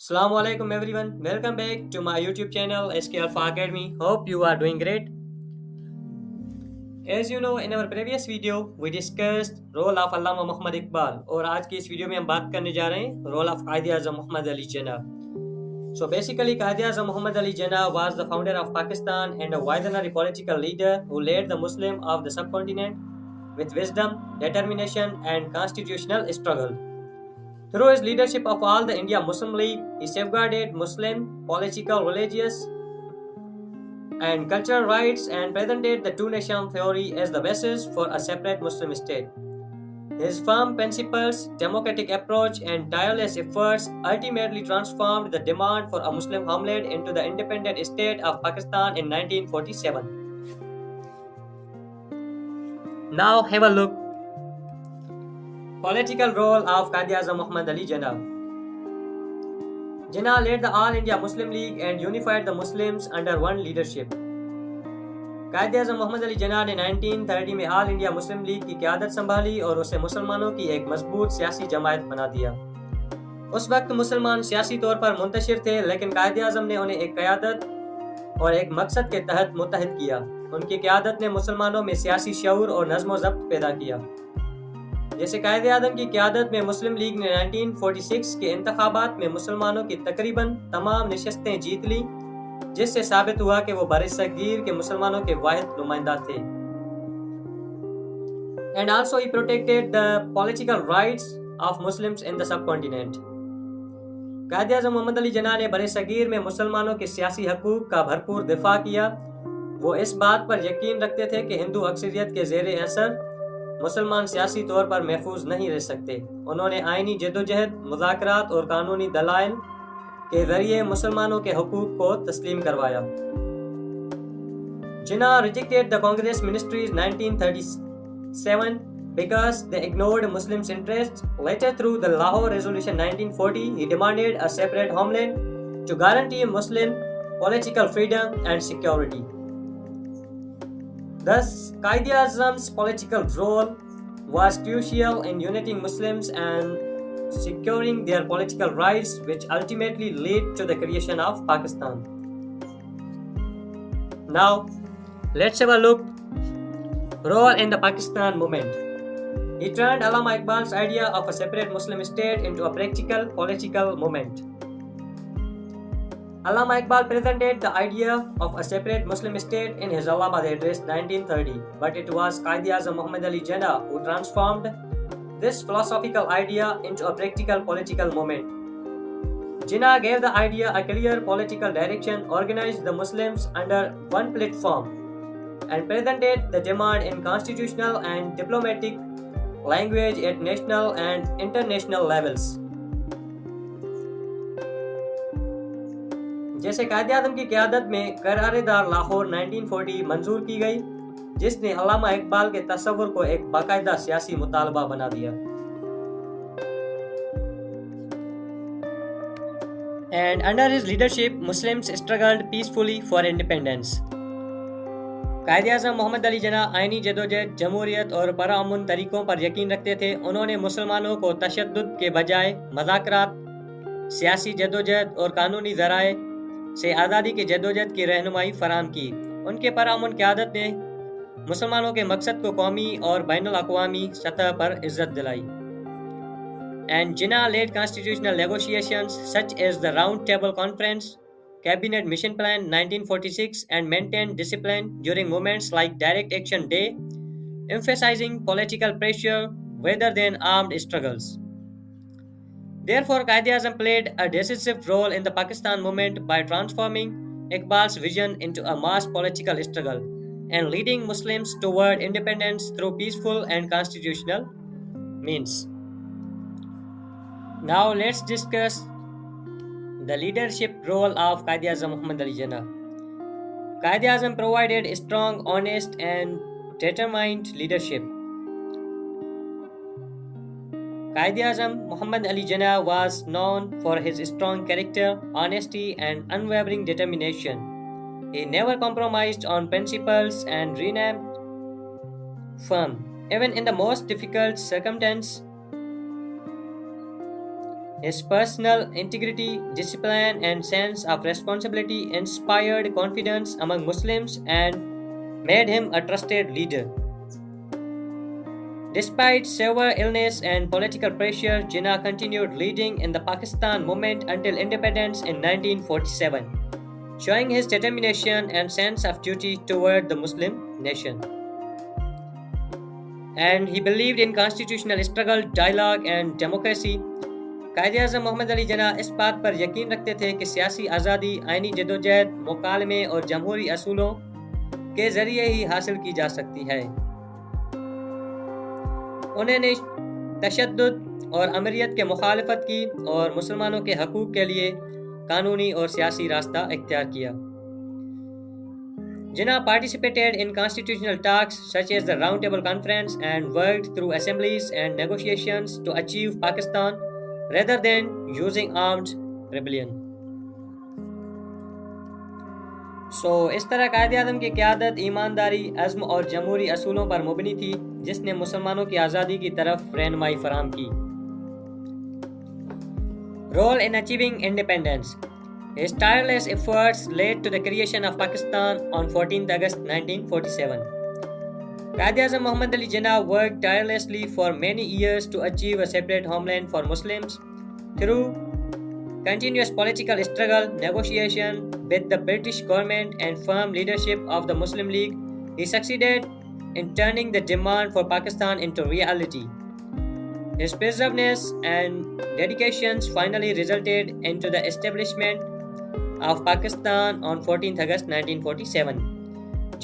Assalamu alaikum everyone. Welcome back to my YouTube channel SK Alpha Academy. Hope you are doing great. As you know, in our previous video we discussed role of Allama Muhammad Iqbal और आज की इस video में हम बात करने जा रहे हैं role of Qaid Azam Muhammad Ali Jinnah. So basically, Qaid Azam Muhammad Ali Jinnah was the founder of Pakistan and a visionary political leader who led the Muslim of the subcontinent with wisdom, determination, and constitutional struggle. Through his leadership of all the India Muslim League, he safeguarded Muslim political, religious, and cultural rights and presented the two-nation theory as the basis for a separate Muslim state. His firm principles, democratic approach, and tireless efforts ultimately transformed the demand for a Muslim homeland into the independent state of Pakistan in 1947. Now have a look. Political role of Qaid Azam Muhammad Ali Jinnah. Jinnah led the All India Muslim League and unified the Muslims under one leadership. कायद आज़म मोहम्मद अली जिन्ना ने 1930 में all India Muslim league की क़यादत संभाली और उसे मुसलमानों की एक मजबूत सियासी जमायत बना दिया। उस वक्त मुसलमान सियासी तौर पर मुंतशिर थे, लेकिन कायद आज़म ने उन्हें एक क़यादत और एक मकसद के तहत मुत्तहिद किया। उनकी क़यादत ने मुसलमानों में सियासी शऊर और नज़्म व ज़ब्त पैदा किया। जैसे कायद आज़म की क़यादत में मुस्लिम लीग ने 1946 के इंतखाबात में मुसलमानों की तकरीबन तमाम नशस्तें जीत ली, जिससे साबित हुआ कि वो बरसगीर के मुसलमानों के वाहिद नुमाइंदा थे। And also he protected the political rights of Muslims in the subcontinent. कायद आज़म मोहम्मद अली जिन्ना ने बरसगीर में मुसलमानों के सियासी हकूक़ का भरपूर दिफा किया। वो इस बात पर यकीन रखते थे कि हिंदू अक्सरियत के ज़ेरे असर मुसलमान सियासी तौर पर महफूज नहीं रह सकते। उन्होंने आइनी जदोजहद, मुज़ाकरात और कानूनी दलाइल के जरिए मुसलमानों के हुकूक को तस्लीम करवाया। Jinnah rejected the Congress ministries 1937 because they ignored Muslims' interests. Later, through the Lahore Resolution 1940, he demanded a separate homeland to guarantee Muslim political freedom and security. Thus, Qaid Azam's political role was crucial in uniting Muslims and securing their political rights, which ultimately led to the creation of Pakistan. Now, let's have a look. Role in the Pakistan movement. He turned Allama Iqbal's idea of a separate Muslim state into a practical political movement. Allama Iqbal presented the idea of a separate Muslim state in his Allahabad address 1930, but it was Qaid Azam Muhammad Ali Jinnah who transformed this philosophical idea into a practical political movement. Jinnah gave the idea a clear political direction, organized the Muslims under one platform, and presented the demand in constitutional and diplomatic language at national and international levels. जैसे कायद आज़म की क़यादत में करारदार लाहौर 1940 मंजूर की गई, जिसने अल्लामा इकबाल के तसव्वुर को एक बाकायदा सियासी मुतालबा बना दिया। And under his leadership, Muslims struggled peacefully for independence. कायद आज़म मोहम्मद अली जिन्ना आइनी जदोजहद, जमहूरियत और पुरअमन तरीकों पर यकीन रखते थे। उन्होंने मुसलमानों को तशद्दुद के बजाय मज़ाकरात, सियासी जदोजहद और कानूनी ज़राए से आज़ादी के जदोजहद की रहनुमाई फराहम की। उनके पुरअमन क़यादत ने मुसलमानों के मकसद को कौमी और बैनुल अक़वामी सतह पर इज़्ज़त दिलाई। And Jinnah led constitutional negotiations such as the Round Table Conference, Cabinet Mission Plan 1946, and maintained discipline during movements like Direct Action Day, emphasizing political pressure rather than armed struggles. Therefore, Qaid Azam played a decisive role in the Pakistan movement by transforming Iqbal's vision into a mass political struggle and leading Muslims toward independence through peaceful and constitutional means. Now let's discuss the leadership role of Qaid Azam Muhammad Ali Jinnah. Qaid Azam provided strong, honest, and determined leadership. Qaid Azam Muhammad Ali Jinnah was known for his strong character, honesty, and unwavering determination. He never compromised on principles and remained firm, even in the most difficult circumstances. His personal integrity, discipline, and sense of responsibility inspired confidence among Muslims and made him a trusted leader. Despite severe illness and political pressure, Jinnah continued leading in the Pakistan movement until independence in 1947, showing his determination and sense of duty toward the Muslim nation. And he believed in constitutional struggle, dialogue, and democracy. Quaid Azam محمد علی جناح اس بات پر یقین رکھتے تھے کہ سیاسی آزادی آئینی جدوجہد، مکالمے اور جمہوری اصولوں کے ذریعے ہی حاصل کی جا سکتی ہے۔ انہوں نے تشدد اور امریت کے مخالفت کی اور مسلمانوں کے حقوق کے لیے قانونی اور سیاسی راستہ اختیار کیا۔ Jinnah participated in constitutional talks such as the Round Table Conference and worked through assemblies and negotiations to achieve Pakistan rather than using armed rebellion. اس طرح قائد اعظم کی قیادت ایمانداری، عزم اور جمہوری اصولوں پر مبنی تھی جس نے مسلمانوں کی آزادی کی طرف رہنمائی فراہم کی۔ Role in achieving independence. His tireless efforts led to the creation of Pakistan on 14th August 1947. Quaid Azam Muhammad Ali Jinnah worked tirelessly for many years to achieve a separate homeland for Muslims through continuous political struggle, negotiation with the British government and firm leadership of the Muslim League. He succeeded in turning the demand for Pakistan into reality. His perseverance and dedications finally resulted into the establishment of Pakistan on 14th August 1947.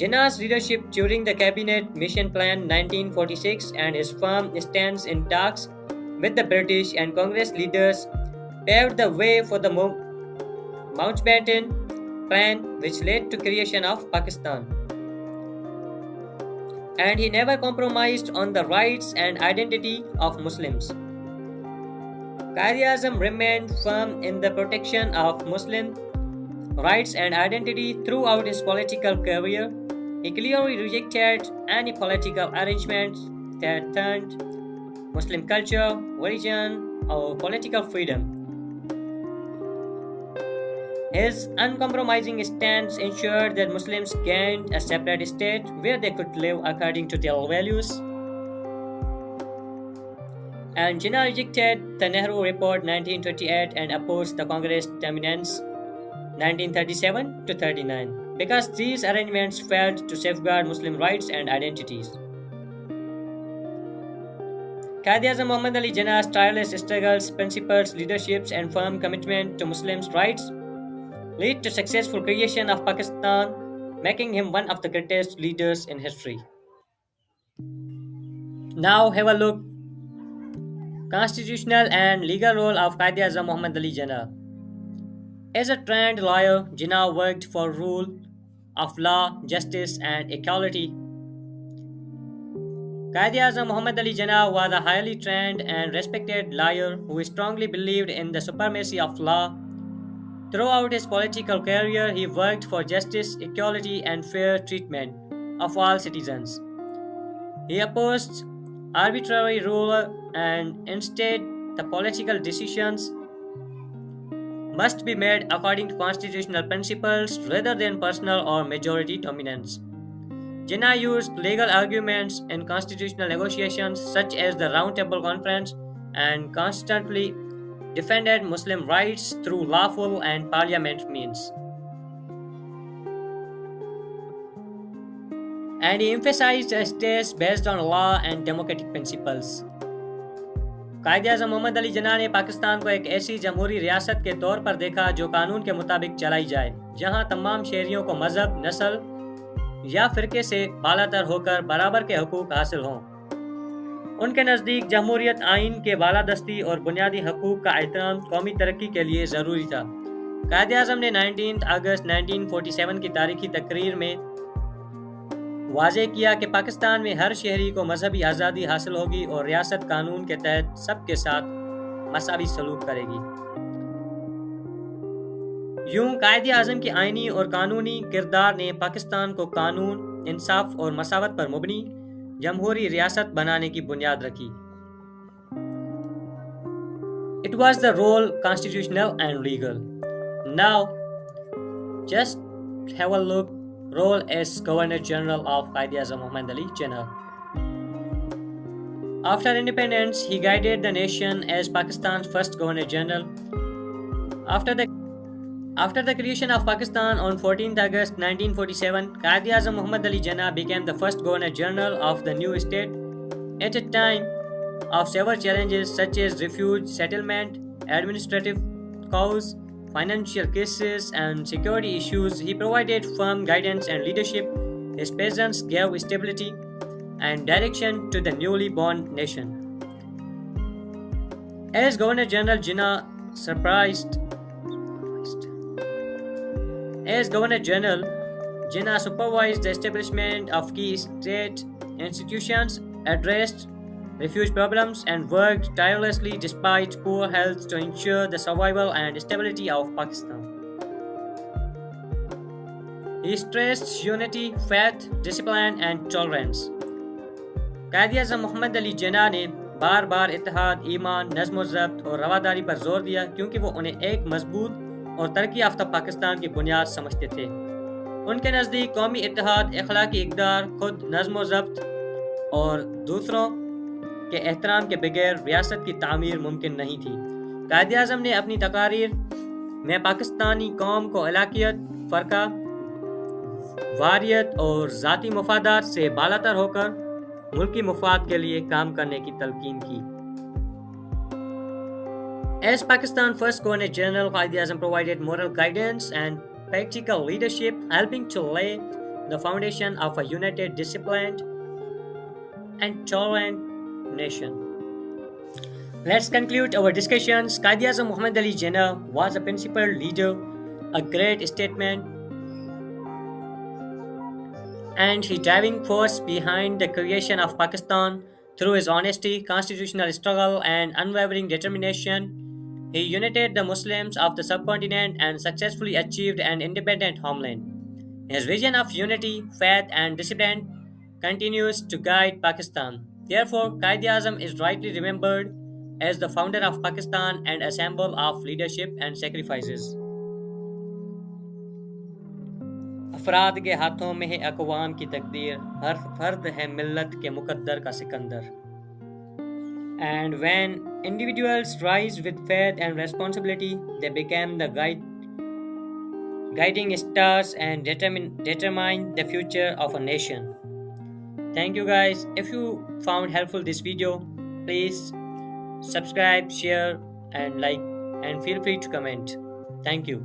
Jinnah's leadership during the Cabinet Mission Plan 1946 and his firm stance in talks with the British and Congress leaders paved the way for the Mountbatten Plan, which led to creation of Pakistan. And he never compromised on the rights and identity of Muslims. Quaid-e-Azam remained firm in the protection of Muslim rights and identity throughout his political career. He clearly rejected any political arrangements that threatened Muslim culture, religion, or political freedom. His uncompromising stance ensured that Muslims gained a separate state where they could live according to their values. And Jinnah rejected the Nehru Report 1928 and opposed the Congress Dominance 1937 to 39 because these arrangements failed to safeguard Muslim rights and identities. Quaid-e-Azam Muhammad Ali Jinnah's tireless struggles, principles, leaderships, and firm commitment to Muslims' rights led to successful creation of Pakistan, making him one of the greatest leaders in history. Now have a look. Constitutional and legal role of Quaid-e-Azam Muhammad Ali Jinnah. As a trained lawyer, Jinnah worked for rule of law, justice, and equality. Quaid-e-Azam Muhammad Ali Jinnah was a highly trained and respected lawyer who strongly believed in the supremacy of law. Throughout his political career, he worked for justice, equality, and fair treatment of all citizens. He opposed arbitrary rule and instead the political decisions must be made according to constitutional principles rather than personal or majority dominance. Jinnah used legal arguments in constitutional negotiations such as the Round Table Conference and constantly defended Muslim rights through lawful and parliament means. And he emphasized a state based on law and democratic principles. Quaid Azam محمد علی جناح نے پاکستان کو ایک ایسی جمہوری ریاست کے طور پر دیکھا جو قانون کے مطابق چلائی جائے، جہاں تمام شہریوں کو مذہب، نسل یا فرقے سے بالاتر ہو کر برابر کے حقوق حاصل ہوں۔ ان کے نزدیک جمہوریت آئین کے بالادستی اور بنیادی حقوق کا احترام قومی ترقی کے لیے ضروری تھا۔ قائد اعظم نے 19 اگست 1947 کی تاریخی تقریر میں واضح کیا کہ پاکستان میں ہر شہری کو مذہبی آزادی حاصل ہوگی اور ریاست قانون کے تحت سب کے ساتھ مساوی سلوک کرے گی۔ یوں قائد اعظم کی آئینی اور قانونی کردار نے پاکستان کو قانون، انصاف اور مساوات پر مبنی جمہوری ریاست بنانے کی بنیاد رکھی۔ It was the role constitutional and legal. Now, just have a look. Role as Governor General of Quaid-e-Azam Muhammad Ali Jinnah. After independence, he guided the nation as Pakistan's first Governor General. After the creation of Pakistan on 14th August 1947, Quaid-e-Azam Muhammad Ali Jinnah became the first Governor General of the new state. At a time of several challenges such as refuge settlement, administrative chaos, financial crises, and security issues, he provided firm guidance and leadership. His presence gave stability and direction to the newly born nation. As Governor General, Jinnah supervised the establishment of key state institutions, addressed refuge problems, and worked tirelessly despite poor health to ensure the survival and stability of Pakistan. He stressed unity, faith, discipline, and tolerance. Quaid-e-Azam Muhammad Ali Jinnah نے بار بار اتحاد، ایمان، نظم و ضبط اور رواداری پر زور دیا کیونکہ وہ انہیں ایک مضبوط اور ترقی یافتہ پاکستان کی بنیاد سمجھتے تھے. ان کے نزدیک قومی اتحاد، اخلاقی اقدار، خود نظم و ضبط اور دوسروں کے احترام کے بغیر ریاست کی تعمیر ممکن نہیں تھی. قائد-ے-اعظم نے اپنی تقاریر میں پاکستانی قوم کو علاقیت، فرقہ واریت اور ذاتی مفادات سے بالاتر ہو کر ملکی مفاد کے لیے کام کرنے کی تلقین کی. As Pakistan's first Governor General, Quaid-e-Azam provided moral guidance and practical leadership, helping to lay the foundation of a united, disciplined, and tolerant nation. Let's conclude our discussions. Quaid-e-Azam Muhammad Ali Jinnah was a principled leader, a great statesman, and the driving force behind the creation of Pakistan. Through his honesty, constitutional struggle, and unwavering determination, he united the Muslims of the subcontinent and successfully achieved an independent homeland. His vision of unity, faith, and discipline continues to guide Pakistan. Therefore, Quaid-e-Azam is rightly remembered as the founder of Pakistan and a symbol of leadership and sacrifices. افراد کے ہاتھوں میں ہے اقوام کی تقدیر، ہر فرد ہے ملت کے مقدر کا Sikandar. And when individuals rise with faith and responsibility, they become the guiding stars and determine the future of a nation. Thank you guys. If you found helpful this video, please subscribe, share, and like, and feel free to comment. Thank you.